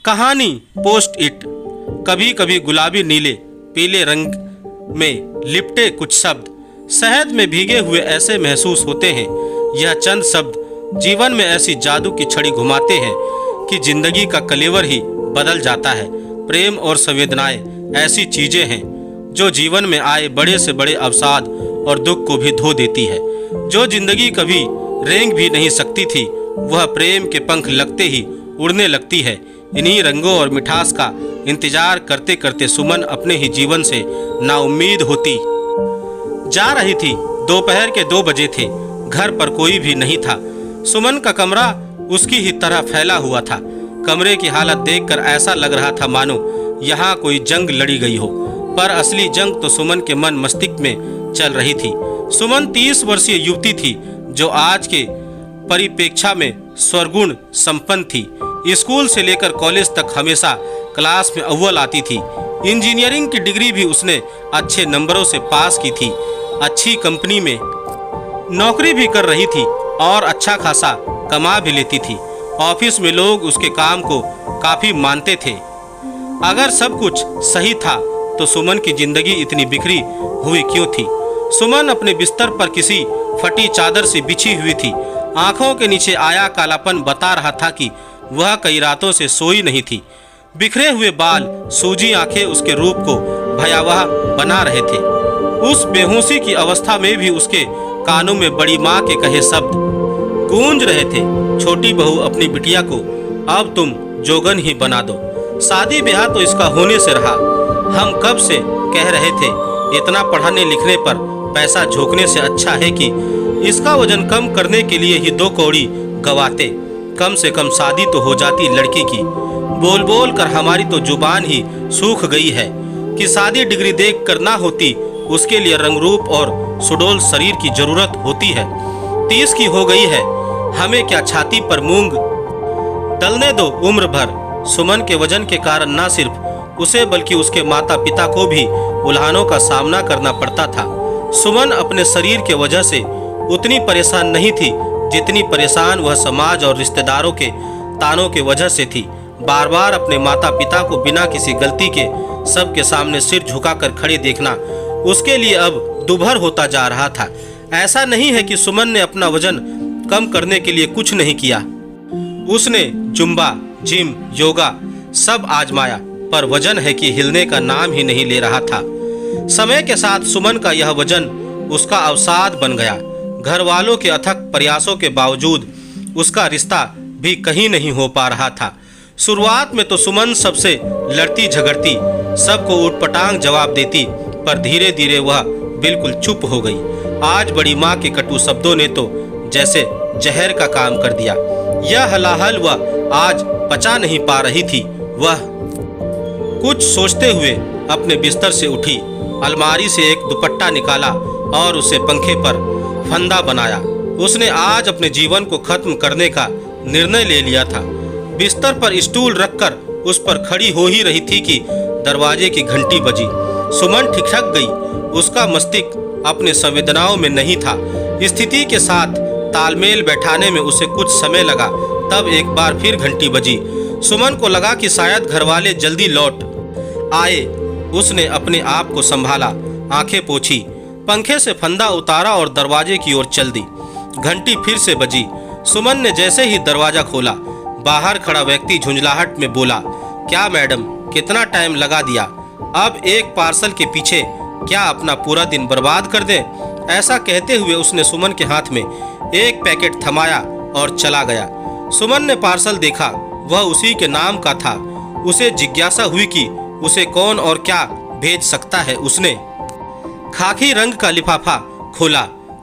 कहानी post it. कभी कभी गुलाबी नीले पीले रंग में लिपटे कुछ शब्द शहद में भीगे हुए ऐसे महसूस होते हैं। यह चंद शब्द जीवन में ऐसी जादू की छड़ी घुमाते हैं कि जिंदगी का कलेवर ही बदल जाता है। प्रेम और संवेदनाएं ऐसी चीजें हैं जो जीवन में आए बड़े से बड़े अवसाद और दुख को भी धो देती है। जो जिंदगी कभी रेंग भी नहीं सकती थी, वह प्रेम के पंख लगते ही उड़ने लगती है। इन्हीं रंगों और मिठास का इंतजार करते करते सुमन अपने ही जीवन से नाउम्मीद होती जा रही थी। दोपहर के 2 बजे थे। घर पर कोई भी नहीं था। सुमन का कमरा उसकी ही तरह फैला हुआ था। कमरे की हालत देखकर ऐसा लग रहा था मानो यहाँ कोई जंग लड़ी गई हो, पर असली जंग तो सुमन के मन मस्तिष्क में चल रही थी। सुमन 30 वर्षीय युवती थी जो आज के परिप्रेक्ष्य में सर्वगुण संपन्न थी। स्कूल से लेकर कॉलेज तक हमेशा क्लास में अव्वल आती थी। इंजीनियरिंग की डिग्री भी उसने अच्छे नंबरों से पास की थी। अच्छी कंपनी में नौकरी भी कर रही थी और अच्छा खासा कमा भी लेती थी। ऑफिस में लोग उसके काम को काफी मानते थे। अगर सब कुछ सही था तो सुमन की जिंदगी इतनी बिखरी हुई क्यों थी? सुमन अपने बिस्तर पर किसी फटी चादर से बिछी हुई थी। आंखों के नीचे आया कालापन बता रहा था कि वह कई रातों से सोई नहीं थी। बिखरे हुए बाल, सूजी आंखें उसके रूप को भयावह बना रहे थे। उस बेहोशी की अवस्था में भी उसके कानों में बड़ी माँ के कहे शब्द गूंज रहे थे। छोटी बहू अपनी बिटिया को अब तुम जोगन ही बना दो। शादी ब्याह तो इसका होने से रहा। हम कब से कह रहे थे इतना पढ़ाने लिखने पर पैसा झोंकने से अच्छा है कि इसका वजन कम करने के लिए ही 2 कौड़ी गवाते। कम से कम शादी तो हो जाती लड़की की। बोल बोल कर हमारी तो जुबान ही सूख गई है कि शादी डिग्री देख कर ना होती, उसके लिए रंग रूप और सुडौल शरीर की जरूरत होती है। 30 की हो गई है, हमें क्या छाती पर मूंग दलने दो उम्र भर। सुमन के वजन के कारण न सिर्फ उसे बल्कि उसके माता पिता को भी उल्हानों का सामना करना पड़ता था। सुमन अपने शरीर के वजह से उतनी परेशान नहीं थी जितनी परेशान वह समाज और रिश्तेदारों के तानों के वजह से थी। बार बार अपने माता पिता को बिना किसी गलती के सबके सामने सिर झुकाकर खड़े देखना उसके लिए अब दुभर होता जा रहा था। ऐसा नहीं है कि सुमन ने अपना वजन कम करने के लिए कुछ नहीं किया। उसने जुम्बा, जिम, योगा सब आजमाया, पर वजन है कि हिलने का नाम ही नहीं ले रहा था। समय के साथ सुमन का यह वजन उसका अवसाद बन गया। घर वालों के अथक प्रयासों के बावजूद उसका रिश्ता भी कहीं नहीं हो पा रहा था। शुरुआत में तो सुमन सबसे लड़ती झगड़ती, सबको उटपटांग जवाब देती, पर धीरे धीरे वह बिल्कुल चुप हो गई। आज बड़ी माँ के कटु शब्दों ने तो जैसे जहर का काम कर दिया। यह हलाहल वह आज पचा नहीं पा रही थी। वह कुछ सोचते हुए अपने बिस्तर से उठी, अलमारी से एक दुपट्टा निकाला और उसे पंखे पर फंदा बनाया। उसने आज अपने जीवन को खत्म करने का निर्णय ले लिया था। बिस्तर पर स्टूल रखकर उस पर खड़ी हो ही रही थी कि दरवाजे की घंटी बजी। सुमन ठिठक गई। उसका मस्तिष्क अपने संवेदनाओं में नहीं था। स्थिति के साथ तालमेल बैठाने में उसे कुछ समय लगा। तब एक बार फिर घंटी बजी। सुमन को लगा कि शायद घरवाले जल्दी लौट आए। उसने अपने आप को संभाला, आंखें पोंछी, पंखे से फंदा उतारा और दरवाजे की ओर चल दी। घंटी फिर से बजी। सुमन ने जैसे ही दरवाजा खोला, बाहर खड़ा व्यक्ति झुंझलाहट में बोला, क्या मैडम, कितना टाइम लगा दिया? अब एक पार्सल के पीछे क्या अपना पूरा दिन बर्बाद कर दें? ऐसा कहते हुए उसने सुमन के हाथ में एक पैकेट थमाया और चला गया। सुमन ने पार्सल देखा, वह उसी के नाम का था। उसे जिज्ञासा हुई कि उसे कौन और क्या भेज सकता है। उसने खाकी रंग का लिफाफा खोला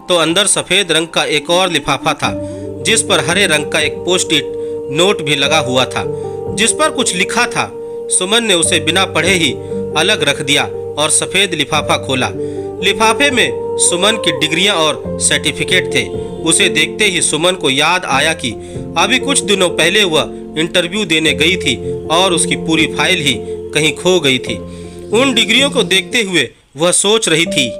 तो अंदर सफेद रंग का एक और लिफाफा था, जिस पर हरे रंग का एक पोस्ट इट नोट भी लगा हुआ था, जिस पर कुछ लिखा था। सुमन ने उसे बिना पढ़े ही अलग रख दिया और सफेद लिफाफा खोला। लिफाफे में सुमन की डिग्रियां और सर्टिफिकेट थे। उसे देखते ही सुमन को याद आया कि अभी कुछ दिनों पहले वह इंटरव्यू देने गई थी और उसकी पूरी फाइल ही कहीं खो गई थी। उन डिग्रियों को देखते हुए वह सोच रही थी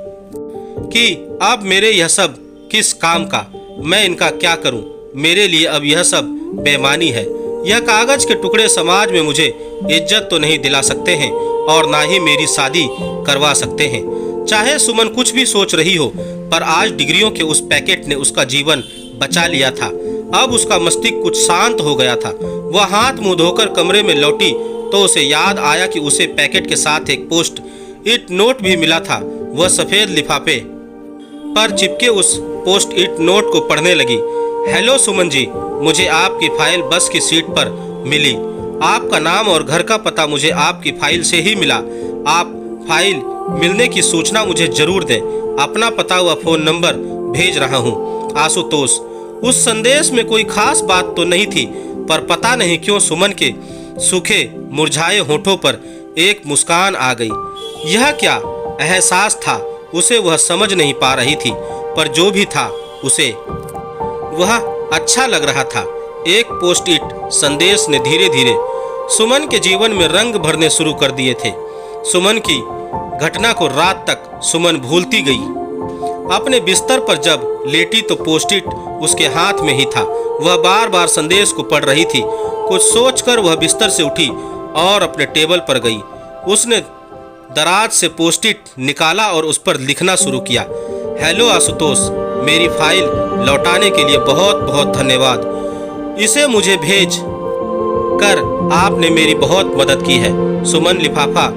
कि अब मेरे यह सब किस काम का, मैं इनका क्या करूं? मेरे लिए अब यह सब बेईमानी है। यह कागज के टुकड़े समाज में मुझे इज्जत तो नहीं दिला सकते हैं और ना ही मेरी शादी करवा सकते हैं। चाहे सुमन कुछ भी सोच रही हो, पर आज डिग्रियों के उस पैकेट ने उसका जीवन बचा लिया था। अब उसका मस्तिष्क कुछ शांत हो गया था। वह हाथ मुंह धोकर कमरे में लौटी तो उसे याद आया कि उसे पैकेट के साथ एक पोस्ट इट नोट भी मिला था। वह सफेद लिफाफे पर चिपके उस पोस्ट इट नोट को पढ़ने लगी। हेलो सुमन जी, मुझे आपकी फाइल बस की सीट पर मिली। आपका नाम और घर का पता मुझे आपकी फाइल से ही मिला। आप फाइल मिलने की सूचना मुझे जरूर दें। अपना पता व फोन नंबर भेज रहा हूँ, आशुतोष। उस संदेश में कोई खास बात तो नहीं थी, पर पता नहीं क्यों सुमन के सूखे मुरझाए होठों पर एक मुस्कान आ गई। यह क्या एहसास था उसे वह समझ नहीं पा रही थी, पर जो भी था उसे वह अच्छा लग रहा था। एक पोस्ट इट संदेश ने धीरे धीरे सुमन के जीवन में रंग भरने शुरू कर दिए थे। सुमन की घटना को रात तक सुमन भूलती गई। अपने बिस्तर पर जब लेटी तो पोस्ट इट उसके हाथ में ही था। वह बार बार संदेश को पढ़ रही थी। कुछ सोचकर वह बिस्तर से उठी और अपने टेबल पर गई। उसने दराज से पोस्ट इट निकाला और उस पर लिखना शुरू किया। हेलो आशुतोष, मेरी फाइल लौटाने के लिए बहुत बहुत धन्यवाद। इसे मुझे भेज कर आपने मेरी बहुत मदद की है। सुमन लिफाफा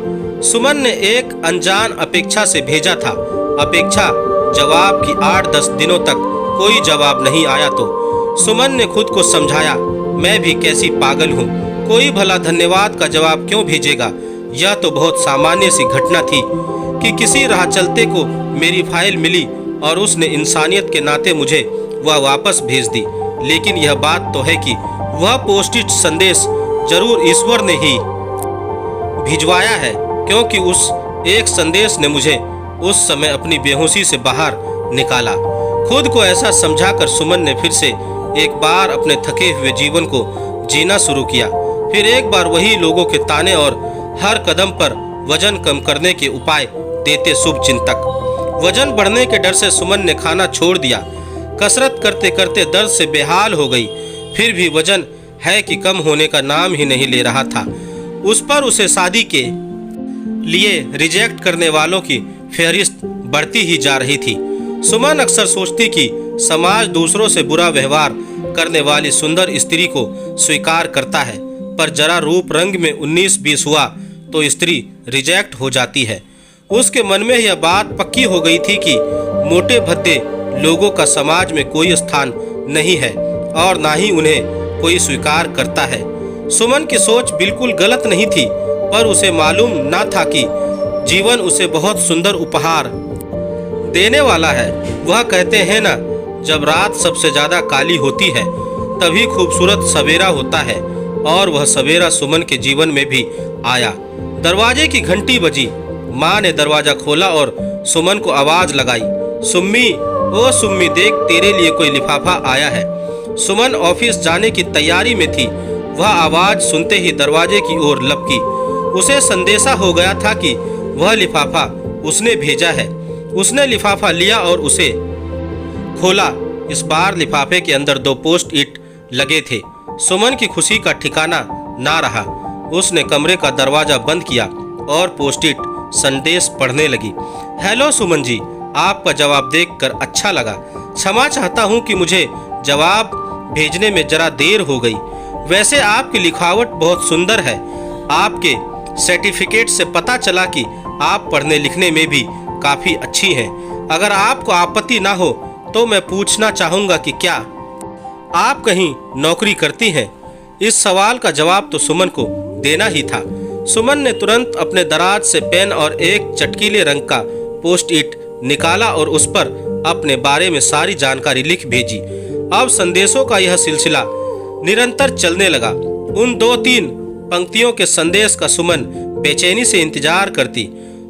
सुमन ने एक अनजान अपेक्षा से भेजा था। अपेक्षा जवाब की 8-10 दिनों तक कोई जवाब नहीं आया तो सुमन ने खुद को समझाया, मैं भी कैसी पागल हूँ, कोई भला धन्यवाद का जवाब क्यों भेजेगा। यह तो बहुत सामान्य सी घटना थी कि किसी राह चलते को मेरी फाइल मिली और उसने इंसानियत के नाते मुझे वह वापस भेज दी। लेकिन यह बात तो है कि वह पोस्ट इट संदेश जरूर ईश्वर ने ही भिजवाया है, क्योंकि उस एक संदेश ने मुझे उस समय अपनी बेहोशी से बाहर निकाला। खुद को ऐसा समझाकर सुमन ने फिर से एक बार अपने थके हुए जीवन को जीना शुरू किया। फिर एक बार वही लोगों के ताने और हर कदम पर वजन कम करने के उपाय देते शुभ चिंतक। वजन बढ़ने के डर से सुमन ने खाना छोड़ दिया। कसरत करते करते दर्द से बेहाल हो गई। फिर भी वजन है कि कम होने का नाम ही नहीं ले रहा था। उस पर उसे शादी के लिए रिजेक्ट करने वालों की फहरिस्त बढ़ती ही जा रही थी। सुमन अक्सर सोचती कि समाज दूसरों से बुरा व्यवहार करने वाली सुंदर स्त्री को स्वीकार करता है, पर जरा रूप रंग में 19-20 हुआ तो स्त्री रिजेक्ट हो जाती है। उसके मन में यह बात पक्की हो गई थी कि मोटे भद्दे लोगों का समाज में कोई स्थान नहीं है और ना ही उन्हें कोई स्वीकार करता है। सुमन की सोच बिल्कुल गलत नहीं थी, पर उसे मालूम न था कि जीवन उसे बहुत सुंदर उपहार देने वाला है। वह कहते हैं ना, जब रात सबसे ज्यादा काली होती है तभी खूबसूरत सवेरा होता है, और वह सवेरा सुमन के जीवन में भी आया। दरवाजे की घंटी बजी। माँ ने दरवाजा खोला और सुमन को आवाज लगाई, सुम्मी, ओ सुम्मी, देख तेरे लिए कोई लिफाफा आया है। सुमन ऑफिस जाने की तैयारी में थी। वह आवाज सुनते ही दरवाजे की ओर लपकी। उसे संदेशा हो गया था कि वह लिफाफा उसने भेजा है। उसने लिफाफा लिया और उसे खोला। इस बार लिफाफे के अंदर 2 पोस्ट इट लगे थे। सुमन की खुशी का ठिकाना ना रहा। उसने कमरे का दरवाजा बंद किया और पोस्ट इट संदेश पढ़ने लगी। हेलो सुमन जी, आपका जवाब देखकर अच्छा लगा। क्षमा चाहता हूँ कि मुझे जवाब भेजने में जरा देर हो गई। वैसे आपकी लिखावट बहुत सुंदर है। आपके सर्टिफिकेट से पता चला कि आप पढ़ने लिखने में भी काफ़ी अच्छी हैं। अगर आपको आपत्ति ना हो तो मैं पूछना चाहूँगा कि क्या आप कहीं नौकरी करती हैं? इस सवाल का जवाब तो सुमन को देना ही था। सुमन ने तुरंत अपने दराज से पेन और एक चटकीले रंग का पोस्ट इट निकाला और उस पर अपने बारे में सारी जानकारी लिख भेजी। अब संदेशों का यह सिलसिला निरंतर चलने लगा। उन 2-3 पंक्तियों के संदेश का सुमन बेचैनी से इंतजार करती।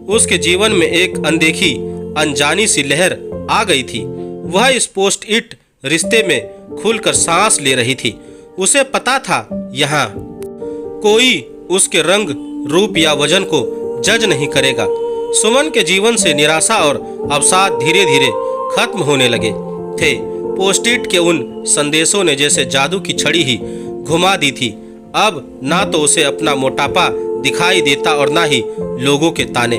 उसके जीवन में एक अनदेखी अनजानी सी लहर आ गई थी। वह इस पोस्ट इट रिश्ते में खुलकर सांस ले रही थी। उसे पता था यहाँ कोई उसके रंग, रूप या वजन को जज नहीं करेगा। सुमन के जीवन से निराशा और अवसाद धीरे धीरे खत्म होने लगे थे। पोस्ट इट के उन संदेशों ने जैसे जादू की छड़ी ही घुमा दी थी। अब ना तो उसे अपना मोटापा दिखाई देता और ना ही लोगों के ताने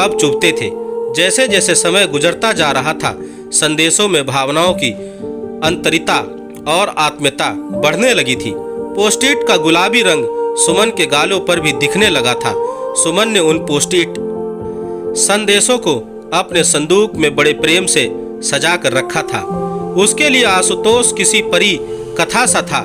अब चुभते थे। जैसे जैसे समय गुजरता जा रहा था, संदेशों में भावनाओं की अंतरिता और आत्मीयता बढ़ने लगी थी। पोस्ट-इट का गुलाबी रंग सुमन के गालों पर भी दिखने लगा था। सुमन ने उन पोस्ट-इट संदेशों को अपने संदूक में बड़े प्रेम से सजा कर रखा था। उसके लिए आशुतोष किसी परी कथा सा था।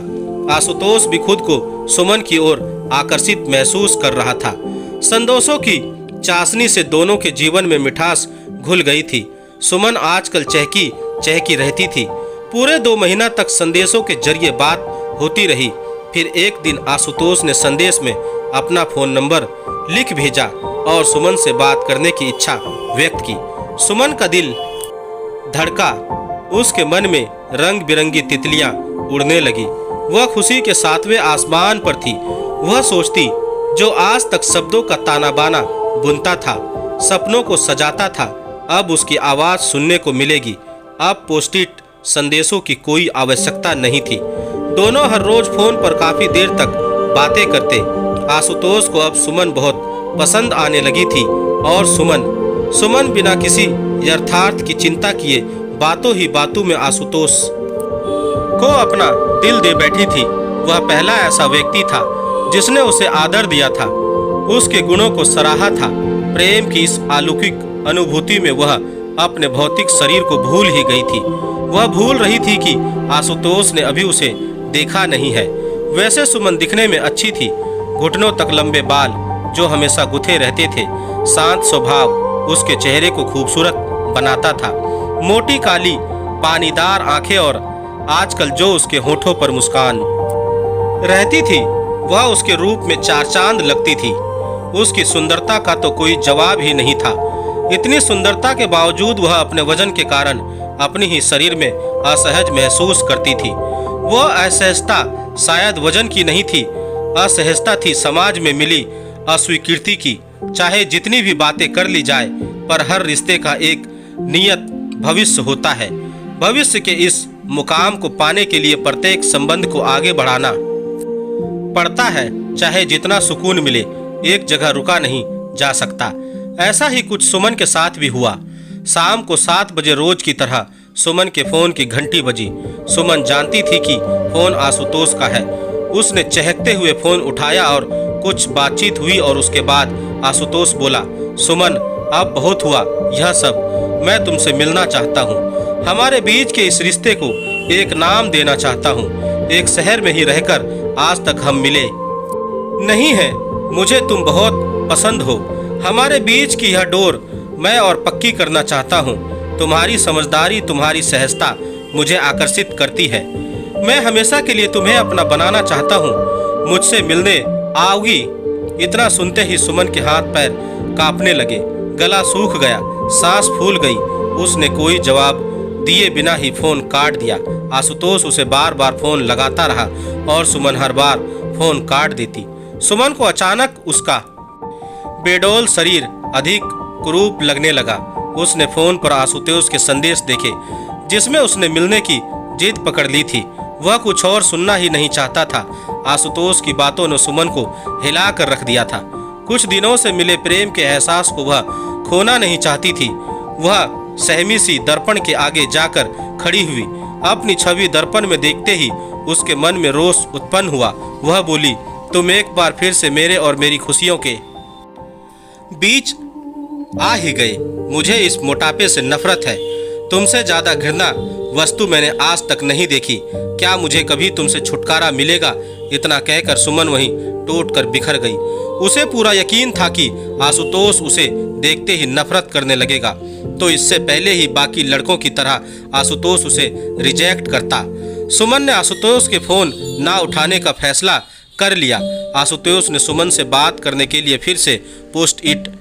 आशुतोष भी खुद को सुमन की ओर आकर्षित महसूस कर रहा था। संदेशों की चाशनी से दोनों के जीवन में मिठास घुल गई थी। सुमन आजकल चहकी चहकी रहती थी। पूरे 2 महीना तक संदेशों के जरिए बात होती रही। फिर एक दिन आशुतोष ने संदेश में अपना फोन नंबर लिख भेजा और सुमन से बात करने की इच्छा व्यक्त की। सुमन का दिल धड़का। उसके मन में रंग बिरंगी तितलियां उड़ने लगी। वह खुशी के 7वें आसमान पर थी। वह सोचती जो आज तक शब्दों का ताना बाना बुनता था, सपनों को सजाता था, अब उसकी आवाज़ सुनने को मिलेगी। अब पोस्ट-इट संदेशों की कोई आवश्यकता नहीं थी। दोनों हर रोज फोन पर काफी देर तक बातें करते। आशुतोष को अब सुमन बहुत पसंद आने लगी थी और सुमन बिना किसी यथार्थ की चिंता किए बातों ही बातों में आशुतोष को अपना दिल दे बैठी थी। वह पहला ऐसा व्यक्ति था जिसने उसे आदर दिया था, उसके गुणों को सराहा था। प्रेम की इस अलौकिक अनुभूति में वह अपने भौतिक शरीर को भूल ही गई थी। वह भूल रही थी कि आशुतोष ने अभी उसे देखा नहीं है। वैसे सुमन दिखने में अच्छी थी। घुटनों तक लंबे बाल जो हमेशा गुथे रहते थे, शांत स्वभाव उसके चेहरे को खूबसूरत बनाता था। मोटी काली पानीदार आंखें और आजकल जो उसके होठों पर मुस्कान रहती थी, वह उसके रूप में 4 चांद लगती थी। उसकी सुंदरता का तो कोई जवाब ही नहीं था। इतनी सुंदरता के बावजूद वह अपने वजन के कारण अपने ही शरीर में असहज महसूस करती थी। वह असहजता शायद वजन की नहीं थी, असहजता थी समाज में मिली अस्वीकृति की। चाहे जितनी भी बातें कर ली जाए, पर हर रिश्ते का एक नियत भविष्य होता है। भविष्य के इस मुकाम को पाने के लिए प्रत्येक संबंध को आगे बढ़ाना पड़ता है। चाहे जितना सुकून मिले, एक जगह रुका नहीं जा सकता। ऐसा ही कुछ सुमन के साथ भी हुआ। शाम को 7 बजे रोज की तरह सुमन के फोन की घंटी बजी। सुमन जानती थी कि फोन आशुतोष का है। उसने चहकते हुए फोन उठाया और कुछ बातचीत हुई और उसके बाद आशुतोष बोला, सुमन अब बहुत हुआ यह सब। मैं तुमसे मिलना चाहता हूँ। हमारे बीच के इस रिश्ते को एक नाम देना चाहता हूँ। एक शहर में ही रहकर आज तक हम मिले नहीं है। मुझे तुम बहुत पसंद हो। हमारे बीच की यह डोर मैं और पक्की करना चाहता हूँ। तुम्हारी समझदारी, तुम्हारी सहजता मुझे आकर्षित करती है। मैं हमेशा के लिए तुम्हें अपना बनाना चाहता हूँ। मुझसे मिलने आओगी? इतना सुनते ही सुमन के हाथ पैर कांपने लगे, गला सूख गया, सांस फूल गई। उसने कोई जवाब दिए बिना ही फोन काट दिया। आशुतोष उसे बार बार फोन लगाता रहा और सुमन हर बार फोन काट देती। सुमन को अचानक उसका बेडौल शरीर अधिक कुरूप लगने लगा। उसने फोन पर आशुतोष के संदेश देखे जिसमें उसने मिलने की जिद पकड़ ली थी। वह कुछ और सुनना ही नहीं चाहता था। आशुतोष की बातों ने सुमन को हिला कर रख दिया था। कुछ दिनों से मिले प्रेम के एहसास को वह खोना नहीं चाहती थी। वह सहमी सी दर्पण के आगे जाकर खड़ी हुई। अपनी छवि दर्पण में देखते ही उसके मन में रोष उत्पन्न हुआ। वह बोली, तुम एक बार फिर से मेरे और मेरी खुशियों के बीच आ ही गए। मुझे इस मोटापे से नफरत है। तुमसे ज्यादा घृणा वस्तु मैंने आज तक नहीं देखी। क्या मुझे कभी तुमसे छुटकारा मिलेगा? इतना कहकर सुमन वहीं टूट कर बिखर गई। उसे पूरा यकीन था कि आशुतोष उसे देखते ही नफरत करने लगेगा, तो इससे पहले ही बाकी लड़कों की तरह आशुतोष उसे रिजेक्ट करता। सुमन ने आशुतोष के फोन ना उठाने का फैसला कर लिया। आशुतोष ने सुमन से बात करने के लिए फिर से पोस्ट-इट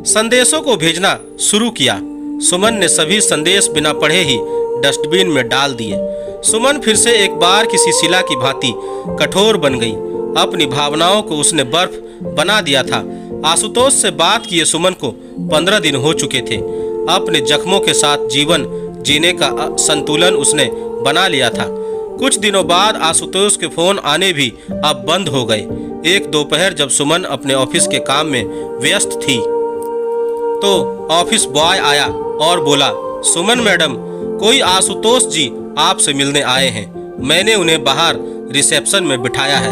संदेशों को भेजना शुरू किया। सुमन ने सभी संदेश बिना पढ़े ही डस्टबिन में डाल दिए। सुमन फिर से एक बार किसी शिला की भांति कठोर बन गई। अपनी भावनाओं को उसने बर्फ बना दिया था। आशुतोष से बात किए सुमन को 15 दिन हो चुके थे। अपने जख्मों के साथ जीवन जीने का संतुलन उसने बना लिया था। कुछ दिनों बाद आशुतोष के फोन आने भी अब बंद हो गए। एक दोपहर जब सुमन अपने ऑफिस के काम में व्यस्त थी तो ऑफिस बॉय आया और बोला, सुमन मैडम, कोई आशुतोष जी आपसे मिलने आए हैं। मैंने उन्हें बाहर रिसेप्शन में बिठाया है।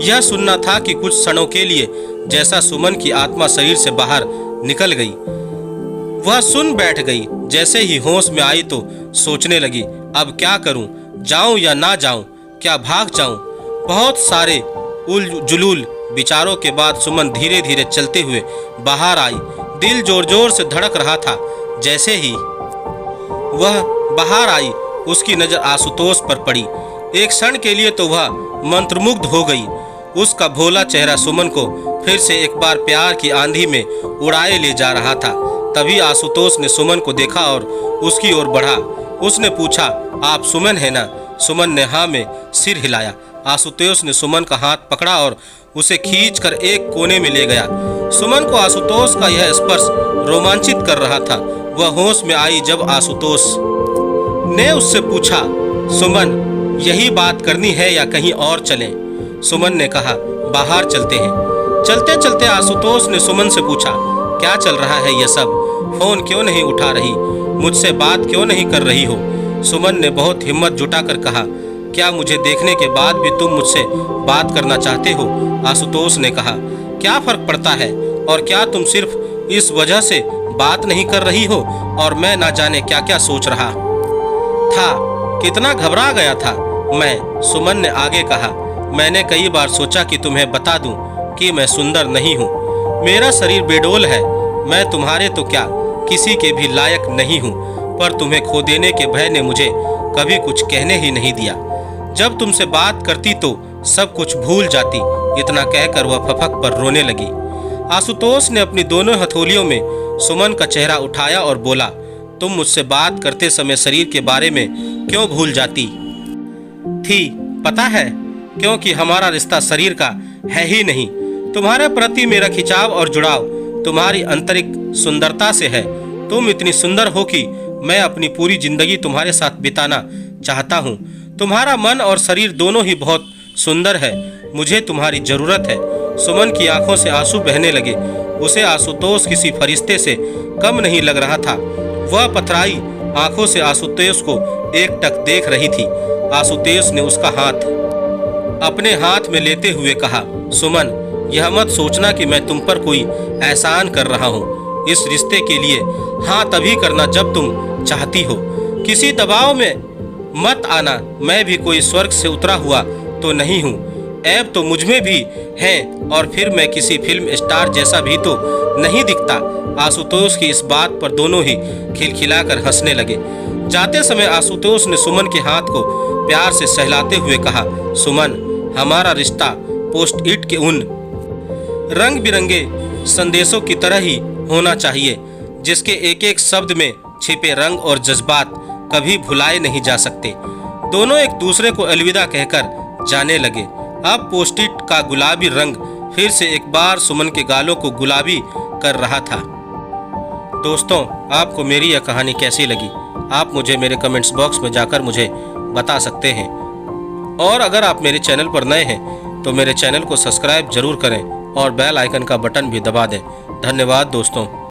यह सुनना था कि कुछ क्षणों के लिए जैसा सुमन की आत्मा शरीर से बाहर निकल गई। वह सुन बैठ गई। जैसे ही होश में आई तो सोचने लगी, अब क्या करूं, जाऊं या ना जाऊं, क्या भाग जाऊं। बहुत सारे उलझुल विचारों के बाद सुमन धीरे धीरे चलते हुए बाहर आई। दिल जोर जोर से धड़क रहा था। जैसे ही वह बाहर आई उसकी नजर आशुतोष पर पड़ी। एक क्षण के लिए तो वह मंत्रमुग्ध हो गई। उसका भोला चेहरा सुमन को फिर से एक बार प्यार की आंधी में उड़ाए ले जा रहा था। तभी आशुतोष ने सुमन को देखा और उसकी ओर बढ़ा। उसने पूछा, आप सुमन है ना? सुमन ने हाँ में सिर हिलाया। आशुतोष ने सुमन का हाथ पकड़ा और उसे खींचकर एक कोने में ले गया। सुमन को आशुतोष का यह स्पर्श रोमांचित कर रहा था। वह होश में आई जब आशुतोष ने उससे पूछा, सुमन, यही बात करनी है या कहीं और चलें? सुमन ने कहा, बाहर चलते हैं। चलते चलते आशुतोष ने सुमन से पूछा, क्या चल रहा है यह सब? फोन क्यों नहीं उठा रही? मुझसे बात क्यों नहीं कर रही हो? सुमन ने बहुत हिम्मत जुटाकर कहा, क्या मुझे देखने के बाद भी तुम मुझसे बात करना चाहते हो? आशुतोष ने कहा, क्या फर्क पड़ता है? और क्या तुम सिर्फ इस वजह से बात नहीं कर रही हो? और मैं ना जाने क्या क्या सोच रहा था, कितना घबरा गया था मैं। सुमन ने आगे कहा, मैंने कई बार सोचा कि तुम्हें बता दूं कि मैं सुंदर नहीं हूँ। मेरा शरीर बेडोल है। मैं तुम्हारे तो क्या किसी के भी लायक नहीं हूँ। पर तुम्हें खो देने के भय ने मुझे कभी कुछ कहने ही नहीं दिया। जब तुमसे बात करती तो सब कुछ भूल जाती। इतना कहकर वह फपक पर रोने लगी। आशुतोष ने अपनी दोनों हथेलियों में सुमन का चेहरा उठाया और बोला, तुम मुझसे बात करते समय शरीर के बारे में क्यों भूल जाती थी? पता है, क्योंकि हमारा रिश्ता शरीर का है ही नहीं। तुम्हारे प्रति मेरा खिंचाव और जुड़ाव तुम्हारी आंतरिक सुंदरता से है। तुम इतनी सुंदर हो कि मैं अपनी पूरी जिंदगी तुम्हारे साथ बिताना चाहता हूँ। तुम्हारा मन और शरीर दोनों ही बहुत सुंदर है। मुझे तुम्हारी जरूरत है। सुमन की आंखों से आंसू बहने लगे। उसे आशुतोष किसी फरिश्ते से कम नहीं लग रहा था। वह पथराई आंखों से आशुतोष को एकटक देख रही थी। आशुतोष ने उसका हाथ अपने हाथ में लेते हुए कहा, सुमन, यह मत सोचना कि मैं तुम पर कोई एहसान कर रहा हूँ। इस रिश्ते के लिए हाँ तभी करना जब तुम चाहती हो। किसी दबाव में मत आना। मैं भी कोई स्वर्ग से उतरा हुआ तो नहीं हूँ। ऐब तो मुझमें भी है, और फिर मैं किसी फिल्म स्टार जैसा भी तो नहीं दिखता। आशुतोष की इस बात पर दोनों ही खिलखिलाकर हंसने लगे। जाते समय आशुतोष ने सुमन के हाथ को प्यार से सहलाते हुए कहा, सुमन, हमारा रिश्ता पोस्ट इट के उन रंग बिरंगे संदेशों की तरह ही होना चाहिए जिसके एक एक शब्द में छिपे रंग और जज्बात कभी भुलाए नहीं जा सकते। दोनों एक दूसरे को अलविदा कहकर जाने लगे। अब पोस्ट इट का गुलाबी रंग फिर से एक बार सुमन के गालों को गुलाबी कर रहा था। दोस्तों, आपको मेरी यह कहानी कैसी लगी? आप मुझे मेरे कमेंट्स बॉक्स में जाकर मुझे बता सकते हैं। और अगर आप मेरे चैनल पर नए हैं तो मेरे चैनल को सब्सक्राइब जरूर करें और बेल आइकन का बटन भी दबा दें। धन्यवाद दोस्तों।